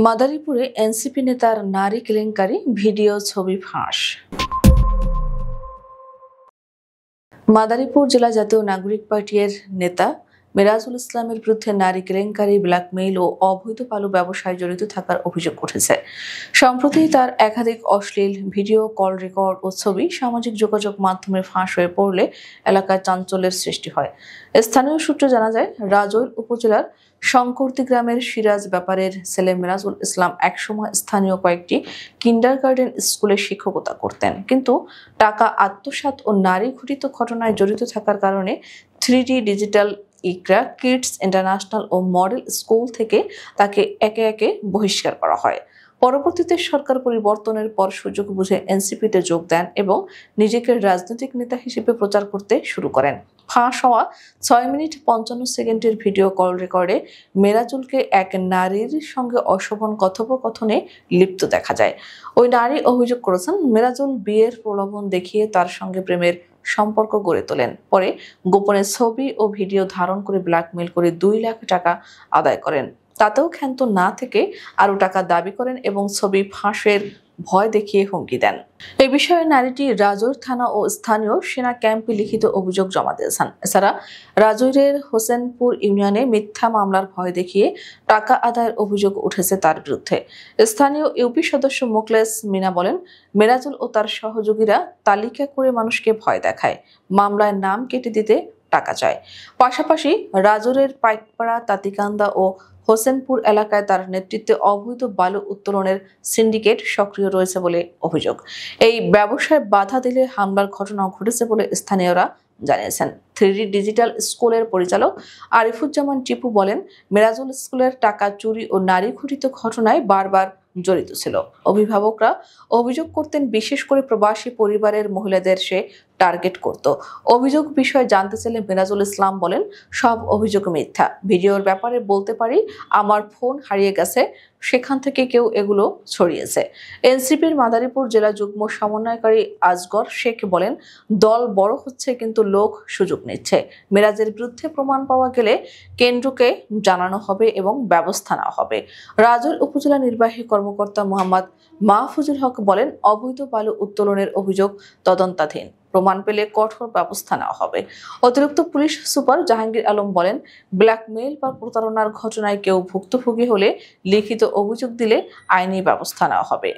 মাদারীপুরে NCP নেতার নারী কেলেঙ্কারি, ভিডিও ছবি ফাঁস। মাদারীপুর জেলা জাতীয় নাগরিক পার্টির নেতা মেরাজুল ইসলামের বিরুদ্ধে নারী কেলেঙ্কারি, ব্ল্যাকমেইল ও অবৈধ বালু ব্যবসায় জড়িত থাকার অভিযোগ উঠেছে। সম্প্রতি তার একাধিক অশ্লীল ভিডিও, কল রেকর্ড ও ছবি সামাজিক যোগাযোগ মাধ্যমে ফাঁস হয়ে পড়লে এলাকায় চাঞ্চল্যের সৃষ্টি হয়। স্থানীয় সূত্রে জানা যায়, রাজৈর উপজেলার শঙ্করতি গ্রামের সিরাজ ব্যাপারের ছেলে মেরাজুল ইসলাম একসময় স্থানীয় কয়েকটি কিন্ডারগার্টেন স্কুলে শিক্ষকতা করতেন, কিন্তু টাকা আত্মসাৎ ও নারী ঘটিত ঘটনায় জড়িত থাকার কারণে 3D ডিজিটাল ইকরা কিডস ইন্টারন্যাশনাল ও মডেল স্কুল থেকে তাকে একে একে বহিষ্কার করা হয়। পরবর্তীতে সরকার পরিবর্তনের পর সুযোগ বুঝে এনসিপিতে যোগ দেন এবং নিজেকে রাজনৈতিক নেতা হিসেবে প্রচার করতে শুরু করেন। ফাঁস হওয়া 6 মিনিট 55 সেকেন্ডের ভিডিও কল রেকর্ডে মেরাজুলকে এক নারীর সঙ্গে অশোভন কথোপকথনে লিপ্ত দেখা যায়। ওই নারী অভিযোগ করেছেন, মেরাজুল বিয়ের প্রলোভন দেখিয়ে তার সঙ্গে প্রেমের সম্পর্ক গড়ে তোলেন, পরে গোপনে ছবি ও ভিডিও ধারণ করে ব্ল্যাকমেইল করে 2 লাখ টাকা আদায় করেন। তাতেও ক্ষান্ত না থেকে আরও টাকা দাবি করেন এবং ছবি ফাঁসের ভয় দেখিয়ে হুমকি দেন। এই বিষয়ে নারীটি রাজৈর থানা ও স্থানীয় সেনা ক্যাম্পে লিখিত অভিযোগ জমা দিয়েছেন। এছাড়া রাজৈরের হোসেনপুর ইউনিয়নে মিথ্যা মামলার ভয় দেখিয়ে টাকা আদায়ের অভিযোগ উঠেছে তার বিরুদ্ধে। স্থানীয় ইউপি সদস্য মোখলেস মিনা বলেন, মেরাজুল ও তার সহযোগীরা তালিকা করে মানুষকে ভয় দেখায়, মামলায় নাম কেটে দিতে টাকা চায়। পাশাপাশি রাজৈরের পাইকপাড়া, তাতিকান্দা ও হোসেনপুর এলাকায় তার নেতৃত্বে অবৈধ বালু উত্তোলনের সিন্ডিকেট সক্রিয় রয়েছে বলে অভিযোগ। এই ব্যবসায় বাধা দিলে হামলার ঘটনাও ঘটেছে বলে স্থানীয়রা জানিয়েছেন। 3D ডিজিটাল স্কুলের পরিচালক আরিফুজ্জামান টিপু বলেন, মেরাজুল স্কুলের টাকা চুরি ও নারী ঘটিত ঘটনায় বারবার জড়িত ছিল। অভিভাবকরা অভিযোগ করতেন, বিশেষ করে প্রবাসী পরিবারের মহিলাদের সে টার্গেট করত। অভিযোগ বিষয়ে জানতে চাইলে মেরাজুল ইসলাম বলেন, সব অভিযোগ মিথ্যা। ভিডিওর ব্যাপারে বলতে পারি, আমার ফোন হারিয়ে গেছে, সেখান থেকে কেউ এগুলো ছড়িয়েছে। এনসিপির মাদারীপুর জেলা যুগ্ম সমন্বয়কারী আজগর শেখ বলেন, দল বড় হচ্ছে কিন্তু লোক সুযোগ নিচ্ছে। মেরাজের বিরুদ্ধে প্রমাণ পাওয়া গেলে কেন্দ্রকে জানানো হবে এবং ব্যবস্থা নেওয়া হবে। রাজৈর উপজেলা নির্বাহী কর্মকর্তা মোহাম্মদ মাহফুজুল হক বলেন, অবৈধ বালু উত্তোলনের অভিযোগ তদন্তাধীন, প্রমাণ পেলে কঠোর ব্যবস্থা নেওয়া হবে। অতিরিক্ত পুলিশ সুপার জাহাঙ্গীর আলম বলেন, ব্ল্যাকমেইল বা প্রতারণার ঘটনায় কেউ ভুক্তভোগী হলে লিখিত অভিযোগ দিলে আইনি ব্যবস্থা নেওয়া হবে।